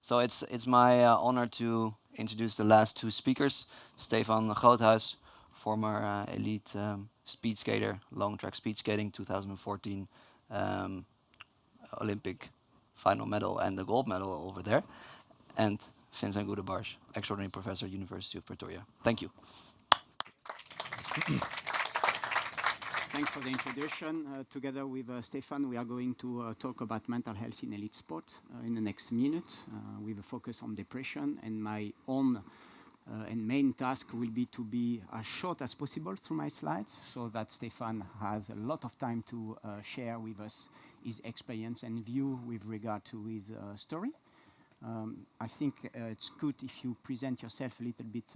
So it's my honor to introduce the last two speakers. Stefan Groothuis, former elite speed skater, long track speed skating, 2014 um, Olympic final medal and the gold medal over there. And Vincent Goedebarge, extraordinary professor, University of Pretoria. Thank you. Thanks for the introduction. Together with Stefan, we are going to talk about mental health in elite sport in the next minute with a focus on depression. And my own and main task will be to be as short as possible through my slides so that Stefan has a lot of time to share with us his experience and view with regard to his story. I think it's good if you present yourself a little bit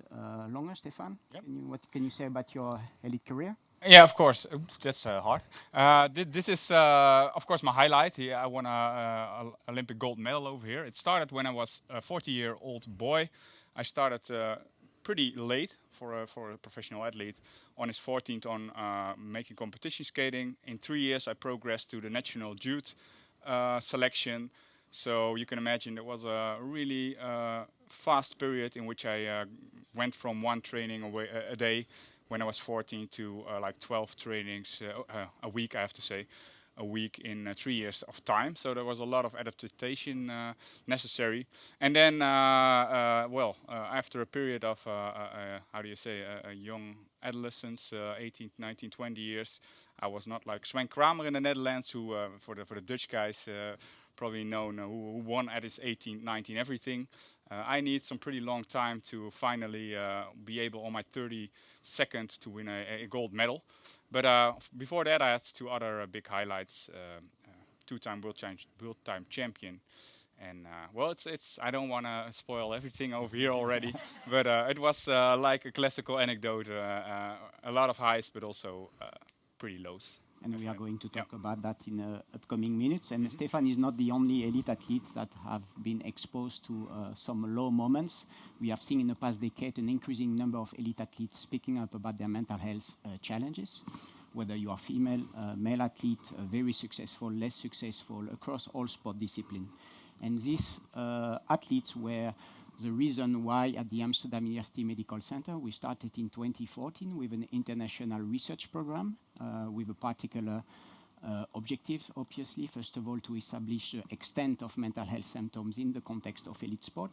longer, Stefan. Yep. What can you say about your elite career? Yeah, of course. That's hard. This is, of course, my highlight. Here, I won a Olympic gold medal over here. It started when I was a 40-year-old boy. I started pretty late for a professional athlete. On his 14th, on making competition skating. In 3 years, I progressed to the national youth selection. So you can imagine it was a really fast period in which I went from one training a day when I was 14 to like 12 trainings a week, I have to say, a week in 3 years of time. So there was a lot of adaptation necessary. And then, after a period of, how do you say, a young adolescence, 18, 19, 20 years, I was not like Sven Kramer in the Netherlands, who, for the Dutch guys, probably known, who won at his 18, 19, everything. I need some pretty long time to finally be able on my 32nd to win a gold medal. But before that, I had two other big highlights: two-time world-time champion, and it's I don't want to spoil everything over here already, but it was like a classical anecdote: a lot of highs, but also pretty lows. And we are going to talk about that in upcoming minutes. And Stefan is not the only elite athlete that have been exposed to some low moments. We have seen in the past decade an increasing number of elite athletes speaking up about their mental health challenges. Whether you are female, male athlete, very successful, less successful, across all sport disciplines. And these athletes were the reason why at the Amsterdam University Medical Center we started in 2014 with an international research program with a particular objective, obviously, first of all, to establish the extent of mental health symptoms in the context of elite sport,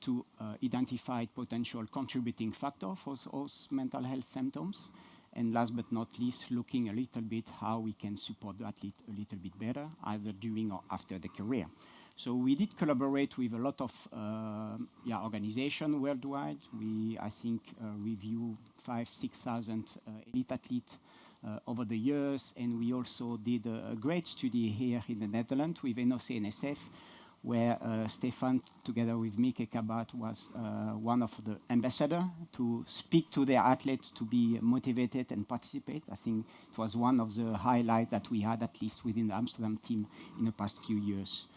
to identify potential contributing factors for those mental health symptoms, and last but not least, looking a little bit how we can support the athlete a little bit better, either during or after the career. So we did collaborate with a lot of organizations worldwide. We, I think, review 5,000-6,000 elite athletes over the years, and we also did a great study here in the Netherlands with NOC-NSF, where Stefan, together with Mieke Kabat, was one of the ambassadors to speak to their athletes to be motivated and participate. I think it was one of the highlights that we had, at least within the Amsterdam team, in the past few years.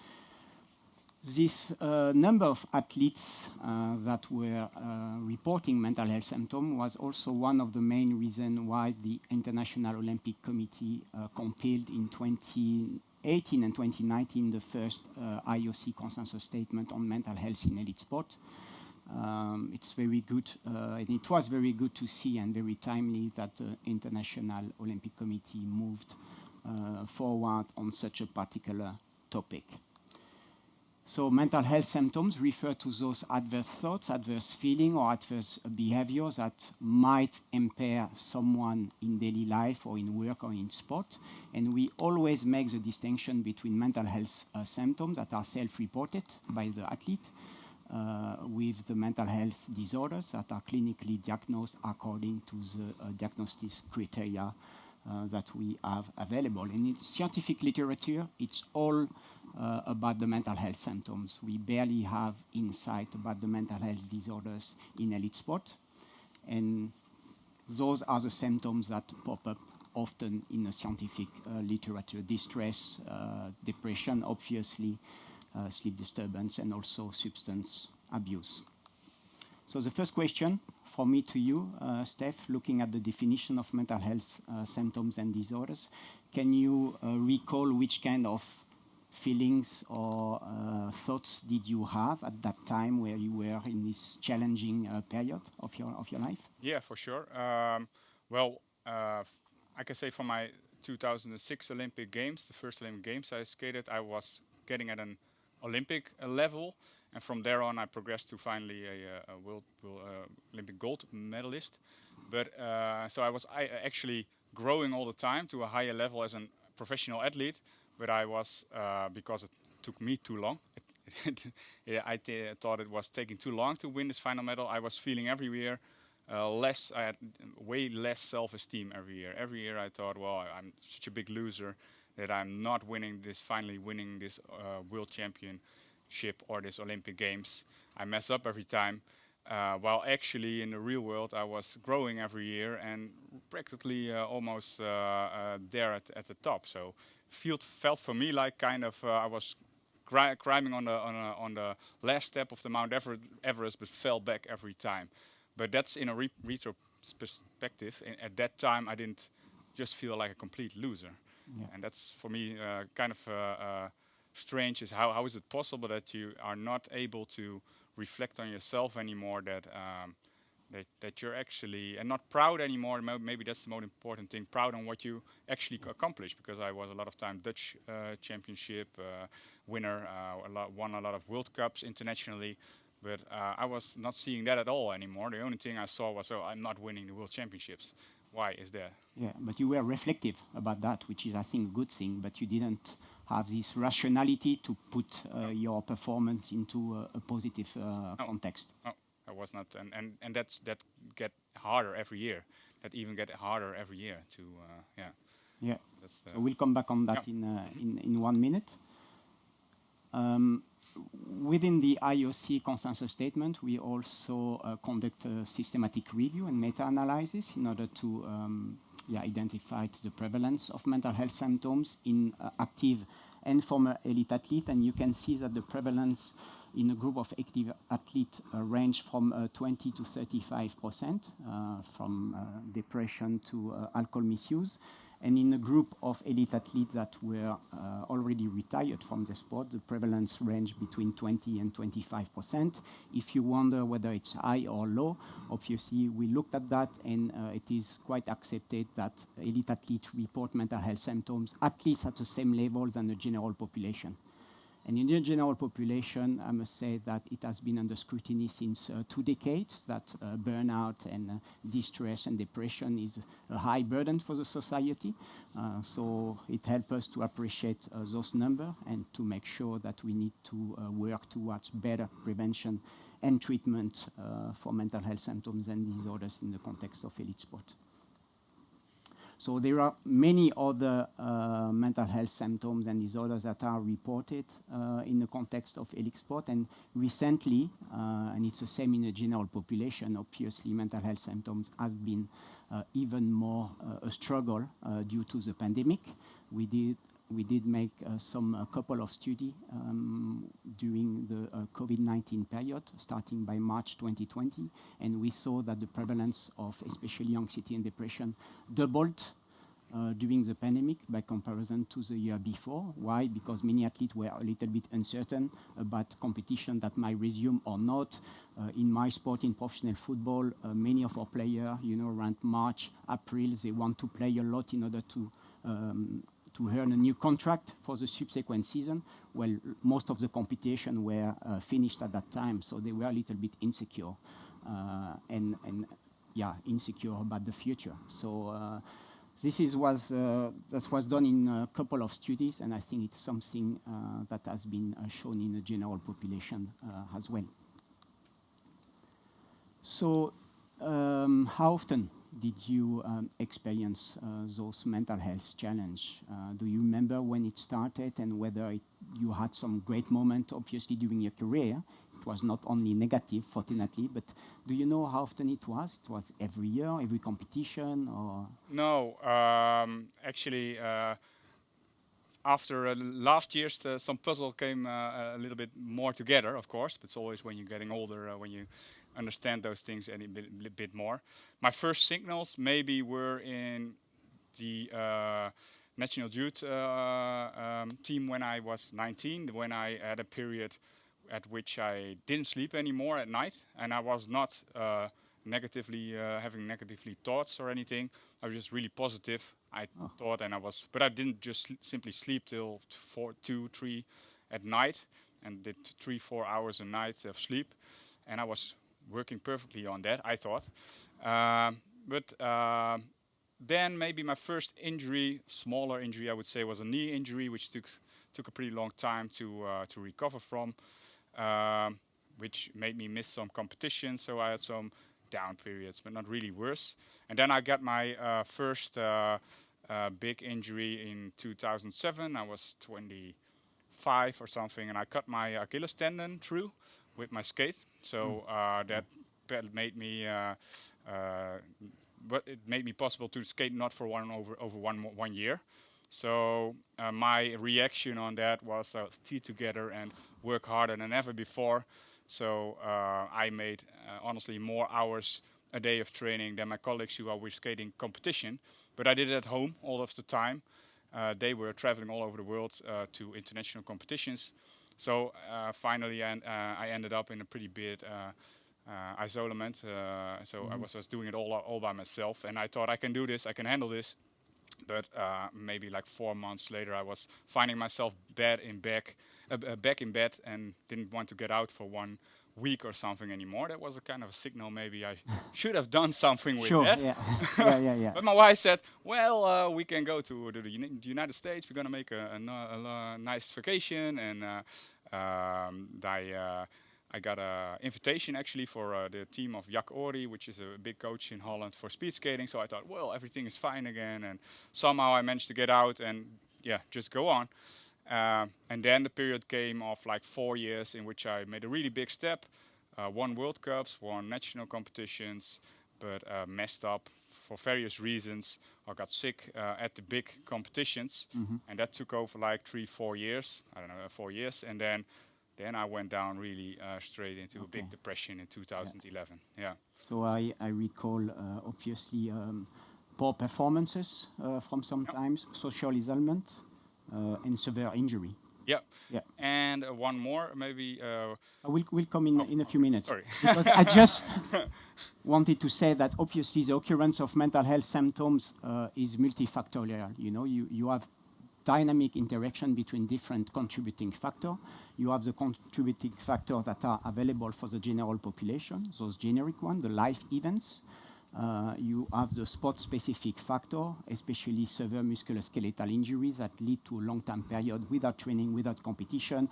This number of athletes that were reporting mental health symptoms was also one of the main reasons why the International Olympic Committee compiled in 2018 and 2019 the first IOC consensus statement on mental health in elite sport. It's very good, and it was very good to see and very timely that the International Olympic Committee moved forward on such a particular topic. So mental health symptoms refer to those adverse thoughts, adverse feelings, or adverse behaviors that might impair someone in daily life or in work or in sport. And we always make the distinction between mental health symptoms that are self-reported by the athlete with the mental health disorders that are clinically diagnosed according to the diagnostic criteria that we have available. In scientific literature, it's all about the mental health symptoms. We barely have insight about the mental health disorders in elite sport. And those are the symptoms that pop up often in the scientific literature: distress, depression, obviously, sleep disturbance, and also substance abuse. So the first question for me to you, Steph, looking at the definition of mental health symptoms and disorders, can you recall which kind of feelings or thoughts did you have at that time where you were in this challenging period of your life? Yeah, for sure. Well, I can say for my 2006 Olympic Games, the first Olympic Games I skated, I was getting at an Olympic level, and from there on, I progressed to finally a world Olympic gold medalist. But so I actually growing all the time to a higher level as a professional athlete. But I was because it took me too long. Yeah, thought it was taking too long to win this final medal. I was feeling every year less. I had way less self-esteem every year. Every year I thought, well, I'm such a big loser that I'm not winning this. Finally, winning this world championship or this Olympic Games. I mess up every time. While actually in the real world, I was growing every year and practically almost there at the top. So, felt for me like kind of I was climbing on the last step of the Mount Everest, but fell back every time. But that's in a retro perspective. At that time, I didn't just feel like a complete loser, and that's for me kind of strange. Is how is it possible that you are not able to reflect on yourself anymore? That you're actually and not proud anymore. Maybe that's the most important thing. Proud on what you actually accomplished. Because I was a lot of time Dutch championship winner, won a lot of World Cups internationally. But I was not seeing that at all anymore. The only thing I saw was, oh, I'm not winning the World Championships. Why is that? Yeah, but you were reflective about that, which is, I think, a good thing. But you didn't have this rationality to put your performance into a positive context. No, I was not, and that get harder every year. That even get harder every year to yeah. Yeah. So we'll come back on that in 1 minute. Within the IOC consensus statement, we also conduct a systematic review and meta-analysis in order to identify the prevalence of mental health symptoms in active and former elite athletes. And you can see that the prevalence in a group of active athletes range from 20 to 35%, from depression to alcohol misuse. And in a group of elite athletes that were already retired from the sport, the prevalence ranged between 20 and 25%. If you wonder whether it's high or low, obviously we looked at that, and it is quite accepted that elite athletes report mental health symptoms at least at the same level than the general population. And in the general population, I must say that it has been under scrutiny since 2 decades, that burnout and distress and depression is a high burden for the society. So it helps us to appreciate those numbers and to make sure that we need to work towards better prevention and treatment for mental health symptoms and disorders in the context of elite sport. So there are many other mental health symptoms and disorders that are reported in the context of elite sport. And recently, and it's the same in the general population, obviously mental health symptoms has been even more a struggle due to the pandemic. We did make a couple of studies during the COVID-19 period, starting by March 2020, and we saw that the prevalence of especially anxiety and depression doubled during the pandemic by comparison to the year before. Why? Because many athletes were a little bit uncertain about competition that might resume or not. In my sport, in professional football, many of our players, around March, April, they want to play a lot in order to earn a new contract for the subsequent season. Well, most of the competition were finished at that time, so they were a little bit insecure, insecure about the future. So this was done in a couple of studies, and I think it's something that has been shown in the general population as well. So how often did you experience those mental health challenge? Do you remember when it started and whether you had some great moment, obviously, during your career? It was not only negative, fortunately, but do you know how often it was? It was every year, every competition, or? No, actually, after last year, some puzzle came a little bit more together, of course. But it's always when you're getting older, when you understand those things a bit more. My first signals maybe were in the national youth team when I was 19, when I had a period at which I didn't sleep anymore at night, and I was not negatively having negatively thoughts or anything. I was just really positive. I thought, and I was, but I didn't just simply sleep till 2, 3 at night, and did 3, 4 hours a night of sleep, and I was working perfectly on that, I thought. But then maybe my first injury, smaller injury, I would say, was a knee injury, which took a pretty long time to recover from, which made me miss some competition. So I had some down periods, but not really worse. And then I got my first big injury in 2007. I was 25 or something, and I cut my Achilles tendon through with my skate. So that made me. But it made me possible to skate not for over 1 year. So my reaction on that was stay together and work harder than ever before. So I made honestly more hours a day of training than my colleagues who were skating competition. But I did it at home all of the time. They were traveling all over the world to international competitions. So finally, I ended up in a pretty big isolement. So I was doing it all by myself, and I thought I can do this, I can handle this. But maybe like 4 months later, I was finding myself back in bed and didn't want to get out for 1 week or something anymore. That was a kind of a signal maybe I should have done something with that. Yeah. But my wife said, well, we can go to the United States. We're going to make a nice vacation. And I got an invitation actually for the team of Jack Ori, which is a big coach in Holland for speed skating. So I thought, well, everything is fine again. And somehow I managed to get out and just go on. And then the period came of like 4 years in which I made a really big step, won World Cups, won national competitions, but messed up for various reasons. I got sick at the big competitions, and that took over like 3, 4 years. I don't know, 4 years, and then I went down really straight into a big depression in 2011. Yeah. So I recall obviously poor performances from sometimes, social isolation, and severe injury. Yeah. Yeah. And one more, maybe. We'll come in a few minutes. Sorry. Because I just wanted to say that obviously the occurrence of mental health symptoms is multifactorial. You know, you have dynamic interaction between different contributing factors. You have the contributing factors that are available for the general population, those generic ones, the life events. You have the sport-specific factor, especially severe musculoskeletal injuries that lead to a long-term period without training, without competition,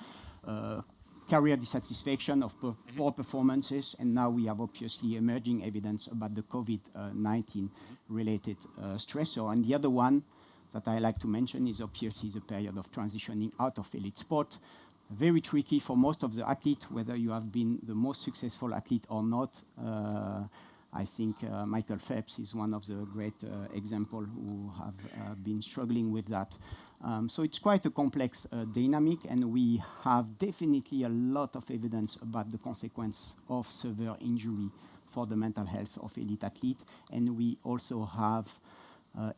career dissatisfaction of poor performances, and now we have obviously emerging evidence about the COVID-19 related stressor. And the other one that I like to mention is obviously the period of transitioning out of elite sport. Very tricky for most of the athletes, whether you have been the most successful athlete or not. I think Michael Phelps is one of the great examples who have been struggling with that. So it's quite a complex dynamic, and we have definitely a lot of evidence about the consequence of severe injury for the mental health of elite athletes. And we also have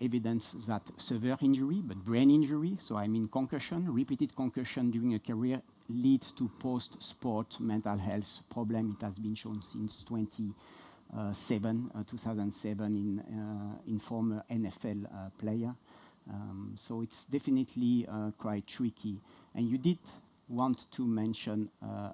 evidence that severe injury, but brain injury, so I mean concussion, repeated concussion during a career, lead to post-sport mental health problem. It has been shown since 2007 in former NFL player. So it's definitely quite tricky. And you did want to mention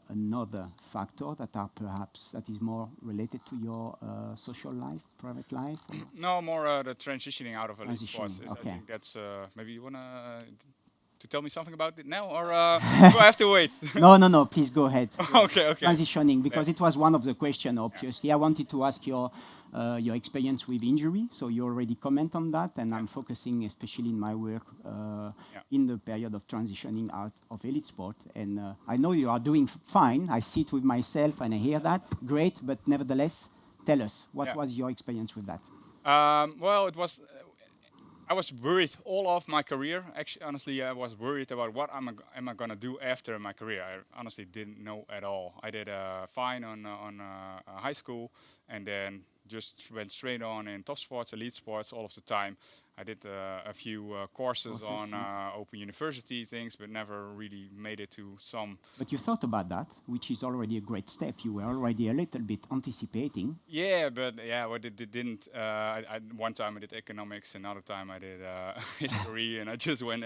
another factor that is more related to your social life, private life? No, more the transitioning out of elite sports. Okay. I think that's maybe you wanna to tell me something about it now, or do I have to wait? No, please go ahead. Okay. Transitioning, because it was one of the questions, obviously. I wanted to ask your experience with injury, so you already comment on that, and I'm focusing especially in my work in the period of transitioning out of elite sport. And I know you are doing fine. I see it with myself and I hear that. Great, but nevertheless, tell us, what was your experience with that? Well, it was... I was worried all of my career. Actually, honestly, I was worried about what am I going to do after my career. I honestly didn't know at all. I did fine on high school, and then just went straight on in top sports, elite sports all of the time. I did a few courses on Open University things, but never really made it to some. But you thought about that, which is already a great step. You were already a little bit anticipating. Yeah, but yeah, what it didn't. One time I did economics, another time I did history, and I just went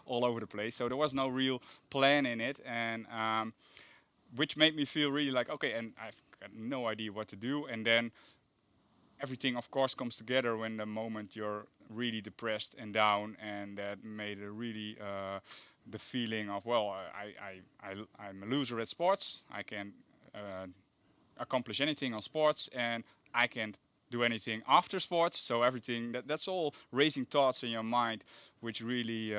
all over the place. So there was no real plan in it, and which made me feel really like, okay, and I've got no idea what to do. And then everything, of course, comes together when the moment you're really depressed and down, and that made a really the feeling of, well, I'm a loser at sports. I can accomplish anything on sports, and I can't do anything after sports. So everything that's all raising thoughts in your mind, which really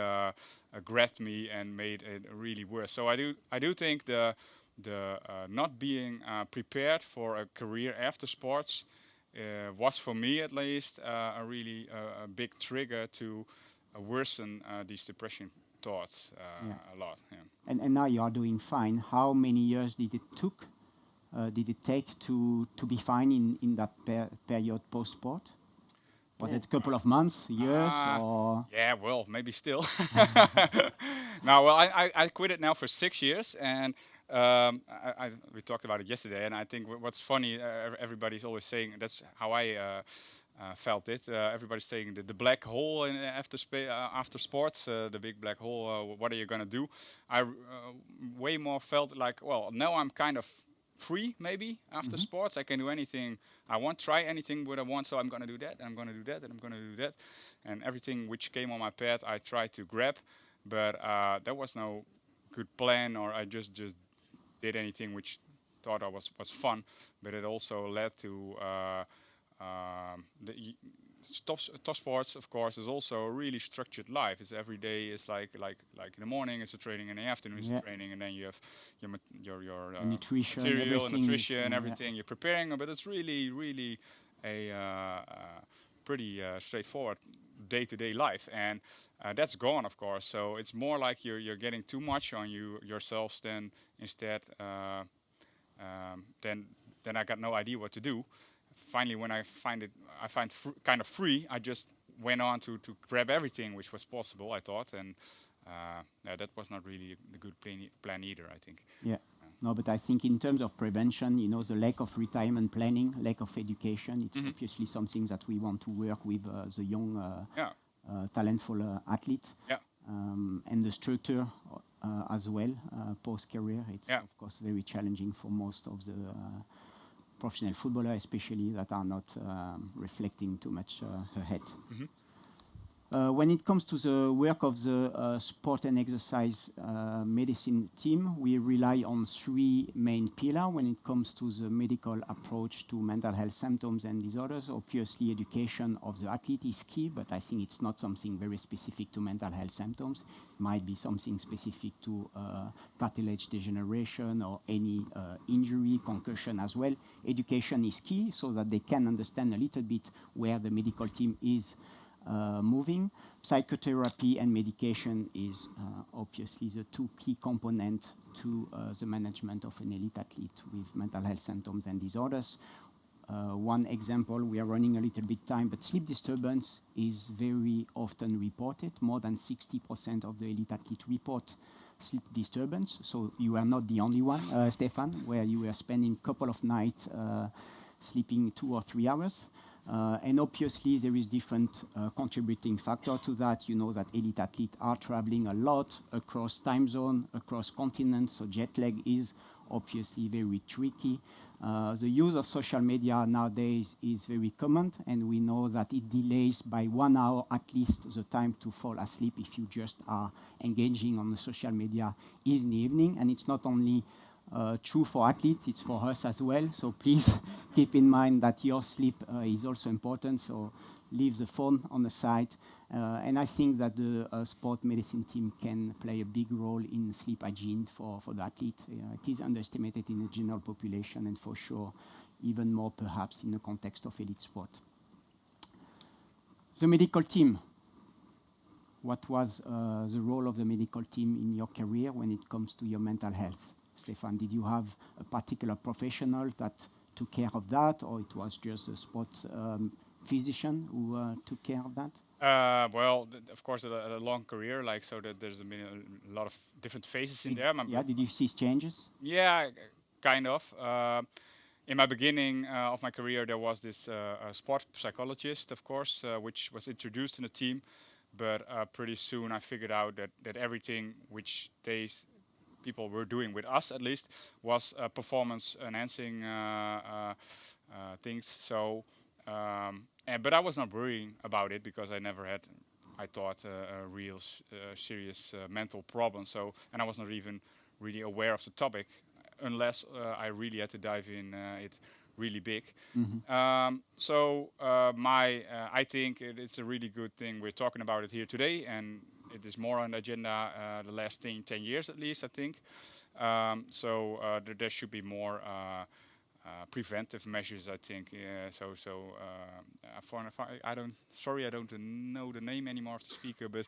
grabbed me and made it really worse. So I do think the not being prepared for a career after sports was, for me at least, a really a big trigger to worsen these depression thoughts a lot. Yeah. And now you are doing fine. How many years did it take to be fine in that period post-sport? Was it a couple of months, years, or? Yeah, well, maybe still. No, well, I quit it now for 6 years, and we talked about it yesterday, and I think what's funny, everybody's always saying, that's how I felt it. Everybody's saying the black hole after sports, the big black hole, what are you going to do? I way more felt like, well, now I'm kind of free, maybe, after sports. I can do anything I want, try anything what I want, so I'm going to do that, and I'm going to do that, and I'm going to do that. And everything which came on my path, I tried to grab, but there was no good plan, or I just did anything which thought I was fun, but it also led to the top sports, of course, is also a really structured life. It's every day is like in the morning it's a training, in the afternoon it's a training, and then you have your nutrition, material, nutrition, everything you're preparing. But it's really a pretty straightforward day-to-day life, and that's gone, of course. So it's more like you're getting too much on yourselves than instead. Then I got no idea what to do. Finally, when I find kind of free, I just went on to grab everything which was possible, I thought, and that was not really the good plan either, I think. Yeah. No, but I think in terms of prevention, the lack of retirement planning, lack of education, it's obviously something that we want to work with the young, talentful athlete. Yeah. And the structure as well, post-career, it's of course very challenging for most of the professional footballers, especially, that are not reflecting too much ahead. When it comes to the work of the sport and exercise medicine team, we rely on 3 main pillars when it comes to the medical approach to mental health symptoms and disorders. Obviously, education of the athlete is key, but I think it's not something very specific to mental health symptoms. It might be something specific to cartilage degeneration or any injury, concussion as well. Education is key so that they can understand a little bit where the medical team is moving. Psychotherapy and medication is obviously the 2 key components to the management of an elite athlete with mental health symptoms and disorders. One example, we are running a little bit time, but sleep disturbance is very often reported. More than 60% of the elite athlete report sleep disturbance. So you are not the only one, Stefan, where you were spending a couple of nights sleeping 2 or 3 hours. And obviously, there is different contributing factor to that. You know that elite athletes are traveling a lot across time zone, across continents, so jet lag is obviously very tricky. The use of social media nowadays is very common, and we know that it delays by 1 hour at least the time to fall asleep if you just are engaging on the social media in the evening. And it's not only true for athletes, it's for us as well. So please keep in mind that your sleep is also important. So leave the phone on the side. And I think that the sport medicine team can play a big role in sleep hygiene for the athlete. It is underestimated in the general population, and for sure, even more perhaps in the context of elite sport. The medical team. What was the role of the medical team in your career when it comes to your mental health? Stefan, did you have a particular professional that took care of that, or it was just a sport physician who took care of that? Well, of course, a long career, like so that there's been a lot of different phases in there. Yeah, did you see changes? Yeah, kind of. In my beginning of my career, there was this sport psychologist, of course, which was introduced in the team. But pretty soon, I figured out that everything which people were doing with us, at least, was performance enhancing things. So, but I was not worrying about it because I never had, I thought, a real serious mental problem. So, and I was not even really aware of the topic unless I really had to dive in it really big. I think it's a really good thing we're talking about it here today, and it is more on the agenda the last 10 years at least, I think. There should be more preventive measures, I think. I don't know the name anymore of the speaker, but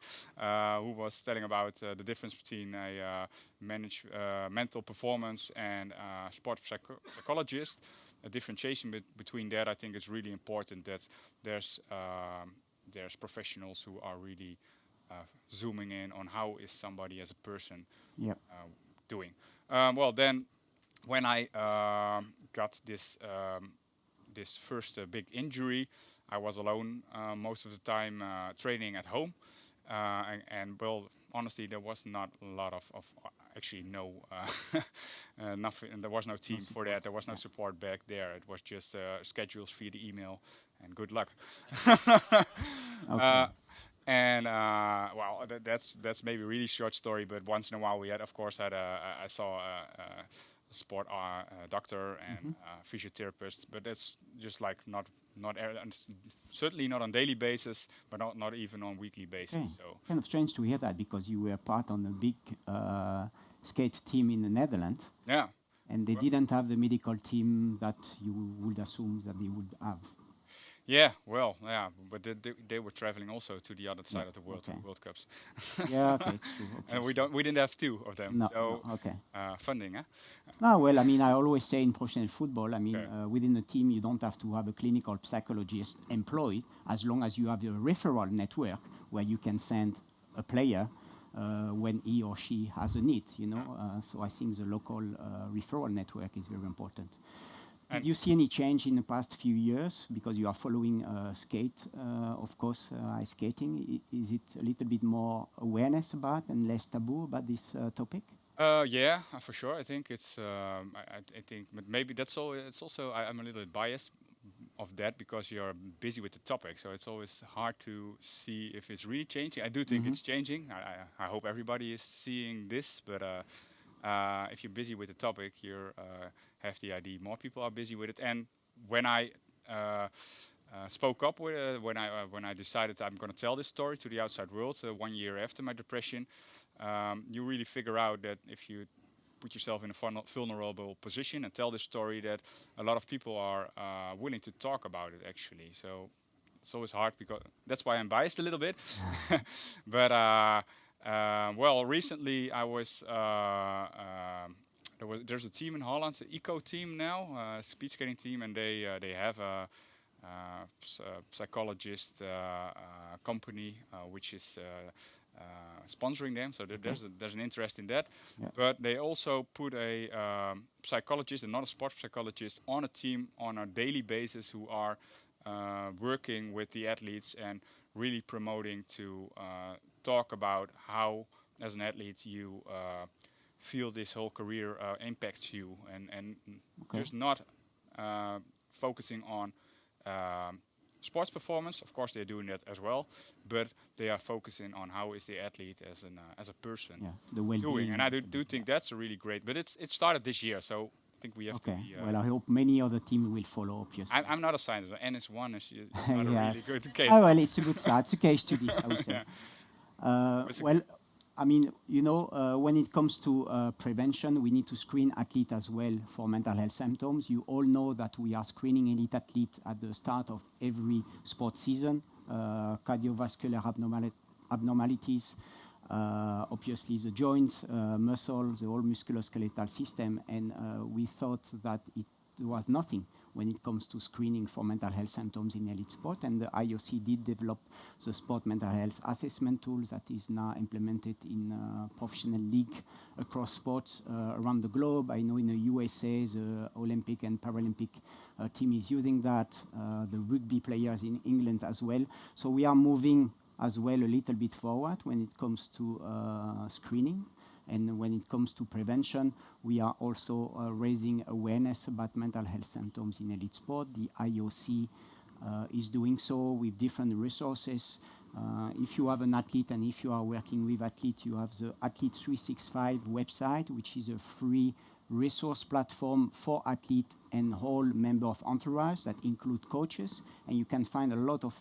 who was telling about the difference between a mental performance and sport psychologist. A differentiation between that, I think, is really important. That there's professionals who are really zooming in on how is somebody as a person doing. Well, then when I got this first big injury, I was alone most of the time training at home, and well, honestly, there was not a lot of actually no nothing, and there was no team for that. There was no support back there. It was just schedules via the email, and good luck. Well, that's maybe a really short story, but once in a while I saw a sport doctor and physiotherapist, but that's just like not certainly not on daily basis, but not even on weekly basis. Okay. So Kind of strange to hear that because you were part on a big skate team in the Netherlands, yeah. and they didn't have the medical team that you would assume that they would have. Yeah, well, yeah, but they were traveling also to the other side of the world, okay. World Cups. Yeah, okay, it's true. And we didn't have two of them. No, so no, okay. funding, huh? No, well, I mean, I always say in professional football, I mean, Okay. within the team, you don't have to have a clinical psychologist employed as long as you have a referral network where you can send a player when he or she has a need, you know. So I think the local referral network is very important. Did you see any change in the past few years? Because you are following skate, of course, ice skating. Is it a little bit more awareness about and less taboo about this topic? Yeah, for sure. I think it's. I think, but maybe that's all. It's also. I'm a little bit biased of that because you're busy with the topic, so it's always hard to see if it's really changing. I do think it's changing. I hope everybody is seeing this, but if you're busy with the topic, you have the idea more people are busy with it. And when I spoke up with when I decided I'm going to tell this story to the outside world 1 year after my depression, you really figure out that if you put yourself in a vulnerable position and tell this story, that a lot of people are willing to talk about it actually. So it's always hard because that's why I'm biased a little bit. But well, recently I was there's a team in Holland, the Eco team now, speed skating team, and they have a psychologist company which is sponsoring them. So there's an interest in that. Yeah. But they also put a psychologist and not a sports psychologist on a team on a daily basis who are working with the athletes and really promoting to talk about how, as an athlete, you feel this whole career impacts you, and just not focusing on sports performance. Of course, they're doing that as well, but they are focusing on how is the athlete as a person the well-being doing. And I do think that's a really great. But it started this year, so I think we have to be. Well, I hope many other teams will follow, obviously. I'm not a scientist. NS1 is not a really good case. Oh, well, it's a good start. It's a case study, I would say. Well, I mean, you know, when it comes to prevention, we need to screen athletes as well for mental health symptoms. You all know that we are screening elite athletes at the start of every sports season, cardiovascular abnormalities, obviously the joints, muscles, the whole musculoskeletal system, and we thought that it was nothing. when it comes to screening for mental health symptoms in elite sport. And the IOC did develop the sport mental health assessment tools that is now implemented in professional league across sports around the globe. I know in the USA, the Olympic and Paralympic team is using that, the rugby players in England as well. So we are moving as well a little bit forward when it comes to screening. And when it comes to prevention, we are also raising awareness about mental health symptoms in elite sport. The IOC is doing so with different resources. If you have an athlete and if you are working with athletes, you have the Athlete 365 website, which is a free resource platform for athletes and whole member of entourage that include coaches. And you can find a lot of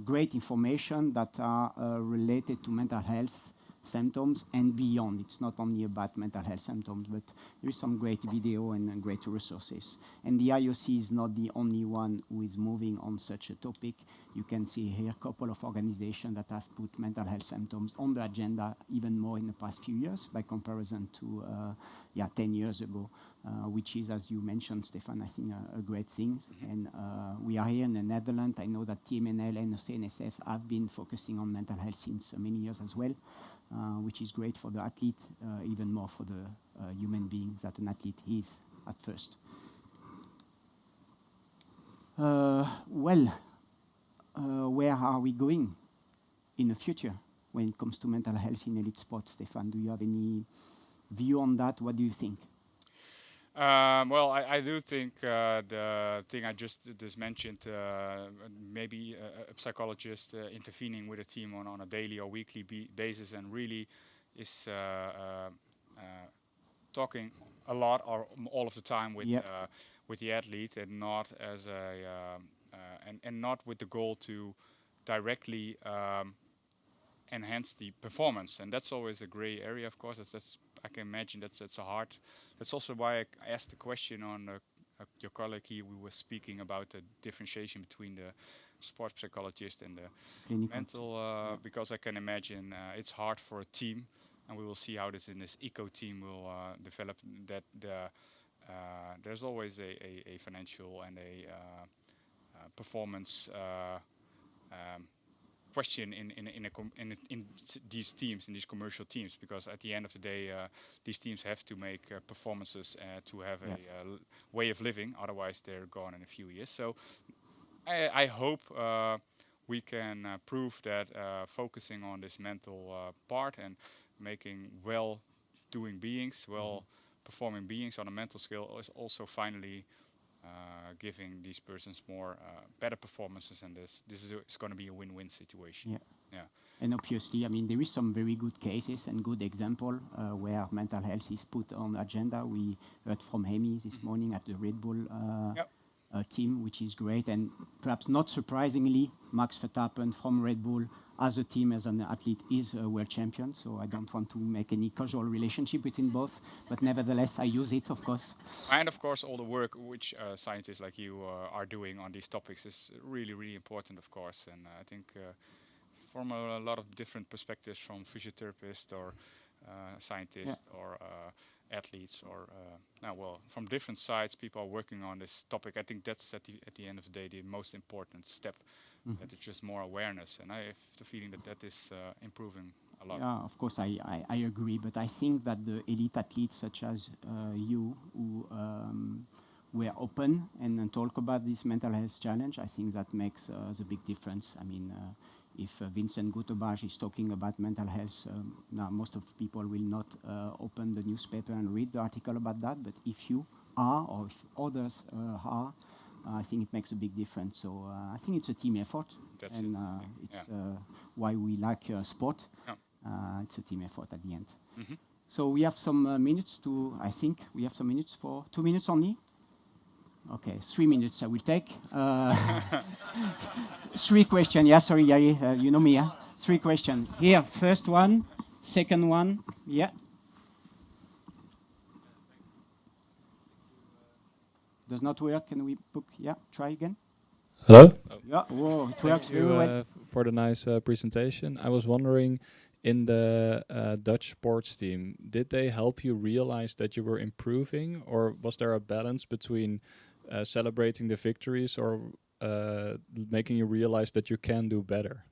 great information that are related to mental health symptoms and beyond. It's not only about mental health symptoms, but there is some great video and great resources. And the IOC is not the only one who is moving on such a topic. You can see here a couple of organizations that have put mental health symptoms on the agenda even more in the past few years by comparison to 10 years ago, which is, as you mentioned, Stefan, I think a great thing. And we are here in the Netherlands. I know that TMNL and the CNSF have been focusing on mental health since many years as well. Which is great for the athlete, even more for the human beings that an athlete is at first. Where are we going in the future when it comes to mental health in elite sports? Stefan, do you have any view on that? What do you think? Well, I do think the thing I just mentioned, maybe a psychologist intervening with a team on a daily or weekly basis and really is talking a lot or all of the time with the athlete and not as a and not with the goal to directly enhance the performance. And that's always a gray area, of course. That's I can imagine that's a hard. That's also why I asked the question on your colleague here. We were speaking about the differentiation between the sports psychologist and the mental, because I can imagine it's hard for a team, and we will see how this in this eco team will develop. That there's always a financial and a performance question in these teams, in these commercial teams, because at the end of the day, these teams have to make performances to have a way of living. Otherwise, they're gone in a few years. So, I hope we can prove that focusing on this mental part and making well-doing beings, well-performing beings on a mental scale is also finally giving these persons more better performances, and this is going to be a win-win situation. Yeah. And obviously, I mean, there is some very good cases and good example where mental health is put on the agenda. We heard from Hemi this morning at the Red Bull team, which is great. And perhaps not surprisingly, Max Verstappen from Red Bull as a team, as an athlete, is a world champion. So I don't want to make any causal relationship between both, but nevertheless, I use it, of course. And of course, all the work which scientists like you are doing on these topics is really, really important, of course. And I think from a lot of different perspectives, from physiotherapists or scientists or athletes, or from different sides, people are working on this topic. I think that's at the end of the day the most important step. That it's just more awareness, and I have the feeling that is improving a lot. Yeah, of course, I agree, but I think that the elite athletes such as you, who were open and talk about this mental health challenge, I think that makes the big difference. I mean, if Vincent Gutterbach is talking about mental health, now most of people will not open the newspaper and read the article about that, but if you are, or if others are, I think it makes a big difference. So I think it's a team effort, and it's why we like sport. It's a team effort at the end. So we have some minutes to, I think we have some minutes for 2 minutes only. Okay, 3 minutes I will take. 3 questions. Yeah, sorry, Yari, you know me. 3 questions. Here, first one, second one. Yeah. Does not work. Can we book? Yeah, try again. Hello? Yeah, whoa, it works very well. For the nice presentation. I was wondering, in the Dutch sports team, did they help you realize that you were improving, or was there a balance between celebrating the victories or making you realize that you can do better?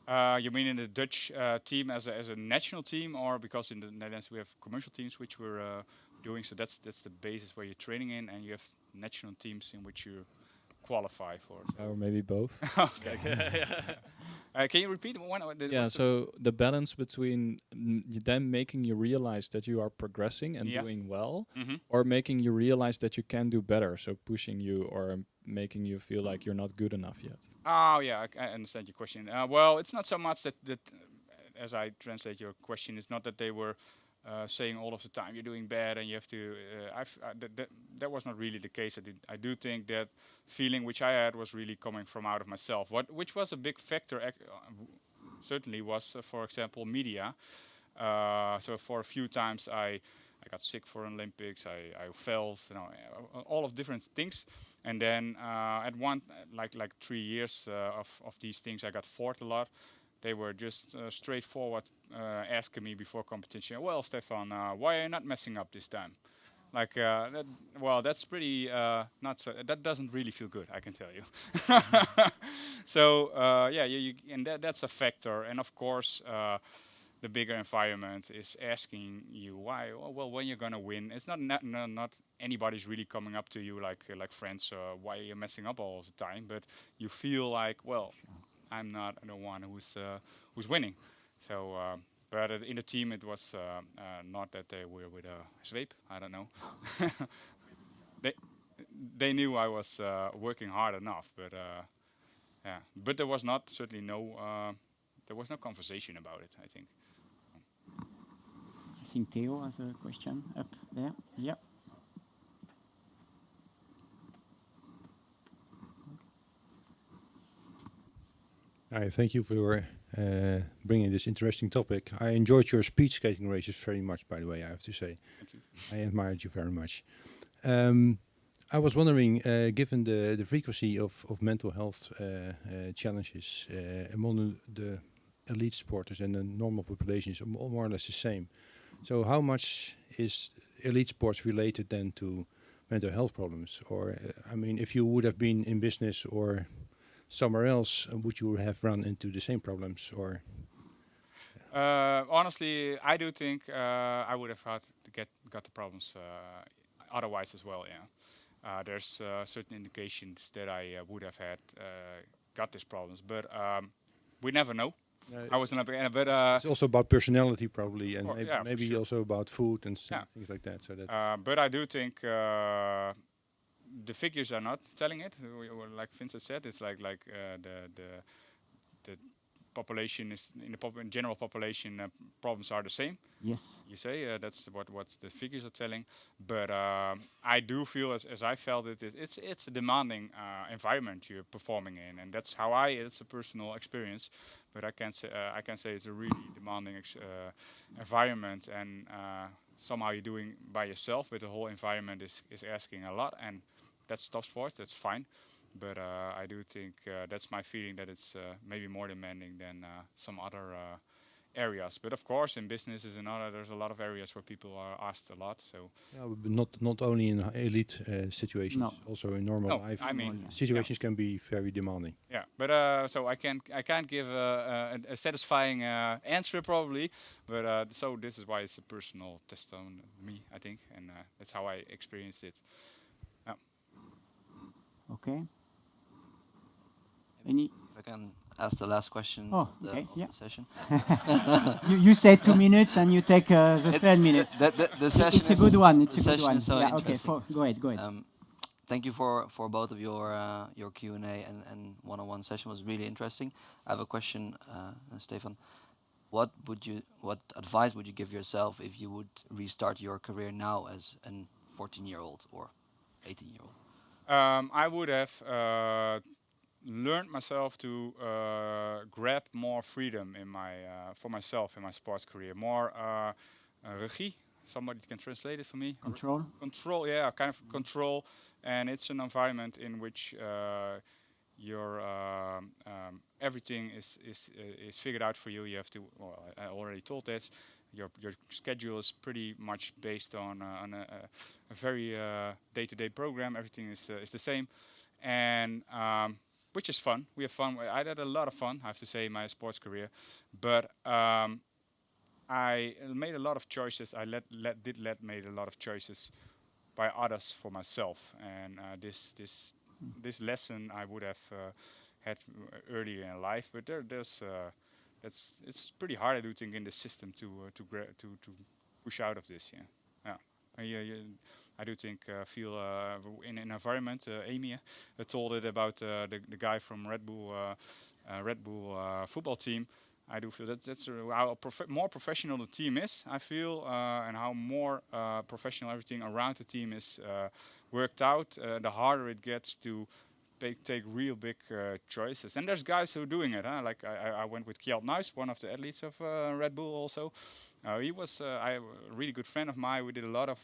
You mean in the Dutch team as a national team, or because in the Netherlands we have commercial teams which we're doing? So that's the basis where you're training in, and you have national teams in which you qualify for. So. Or maybe both? Okay. Can you repeat one? Yeah, so the balance between them making you realize that you are progressing and Yeah. doing well, Mhm. or making you realize that you can do better, so pushing you or making you feel like you're not good enough yet. Oh yeah, I understand your question. Well, it's not so much that as I translate your question, it's not that they were saying all of the time you're doing bad and you have to. That was not really the case. I do think that feeling which I had was really coming from out of myself. Which was a big factor. Certainly was, for example, media. So for a few times I got sick for Olympics. I fell, all of different things. And then at one, like 3 years of these things, I got fourth a lot. They were just straightforward asking me before competition, well, Stefan, why are you not messing up this time? Like, that's pretty not so. That doesn't really feel good, I can tell you. So and that's a factor. And of course, the bigger environment is asking you why. Well, when you're gonna win, it's not anybody's really coming up to you like friends. Why are you messing up all the time? But you feel like, well, I'm not the one who's winning. So, but in the team, it was not that they were with a sweep. I don't know. They knew I was working hard enough, but yeah. But there was certainly no conversation about it, I think. I think Theo has a question up there. Yeah. Hi, thank you for bringing this interesting topic. I enjoyed your speed skating races very much, by the way, I have to say. Thank you. I admired you very much. I was wondering, given the frequency of mental health challenges among the elite sporters and the normal population is more or less the same. So how much is elite sports related then to mental health problems? Or, I mean, if you would have been in business or somewhere else, would you have run into the same problems? Or honestly, I do think I would have had to got the problems otherwise as well. Yeah, there's certain indications that I would have had got these problems, but we never know. I was not, but it's also about personality, probably, and course, yeah, for maybe sure. also about food and Yeah. things like that. So that but I do think the figures are not telling it. Like Vincent said, it's like the population is in the general population problems are the same. Yes. You say that's what the figures are telling. But I do feel as I felt it's a demanding environment you're performing in, and that's how it's a personal experience. But I can say it's a really demanding environment, and somehow you're doing by yourself, but the whole environment is asking a lot, and that's tough sports. That's fine. But I do think that's my feeling that it's maybe more demanding than some other areas. But of course, in business is another. There's a lot of areas where people are asked a lot. So yeah, but not only in elite situations, No. also in normal No, life. I mean, situations can be very demanding. yeah. But so I can't give a satisfying answer probably. But so this is why it's a personal test on me, I think, and that's how I experienced it. Okay. Any? If I can ask the last question Oh, of okay, yeah. the session. You said 2 minutes and you take the third minute. The session It's a good one. It's the a good session one. is so Yeah. Okay. interesting. Go ahead. Go ahead. Thank you for both of your Q&A and one-on-one session was really interesting. I have a question, Stefan. What advice would you give yourself if you would restart your career now as a 14-year-old or 18-year-old? I would have learned myself to grab more freedom in for myself in my sports career. More regie. Somebody can translate it for me. Control. Control, yeah, kind of control, and it's an environment in which your everything is figured out for you. You have to. Well, I already told that. your schedule is pretty much based on a very day-to-day program. Everything is the same, and which is fun. We have fun. I had a lot of fun, I have to say, in my sports career, but I made a lot of choices. I made a lot of choices by others for myself, and this lesson I would have had earlier in life. But it's pretty hard, I do think, in the system to push out of this. I do think feel in an environment. Amy told it about the guy from Red Bull football team. I do feel that's how more professional the team is, I feel, and how more professional everything around the team is worked out, the harder it gets to take real big choices. And there's guys who are doing it. Like I went with Kjeld Nuis, one of the athletes of Red Bull also. He was a really good friend of mine. We did a lot of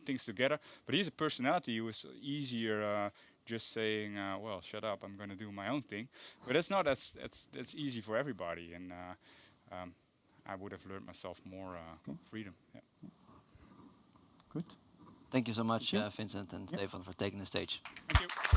things together. But he's a personality who was easier just saying, well, shut up, I'm going to do my own thing. But it's not that's easy for everybody. And I would have learned myself more freedom. Yeah. Good. Thank you so much, Thank you. Vincent and Stefan, for taking the stage. Thank you.